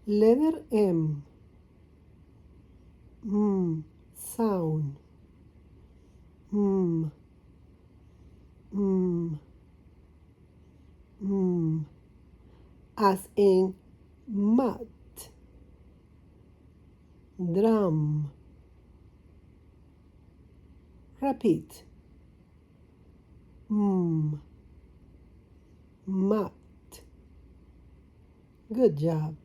Letter M. Sound. Mm, mm, mm. As in mat, drum. Repeat. Mat. Good job.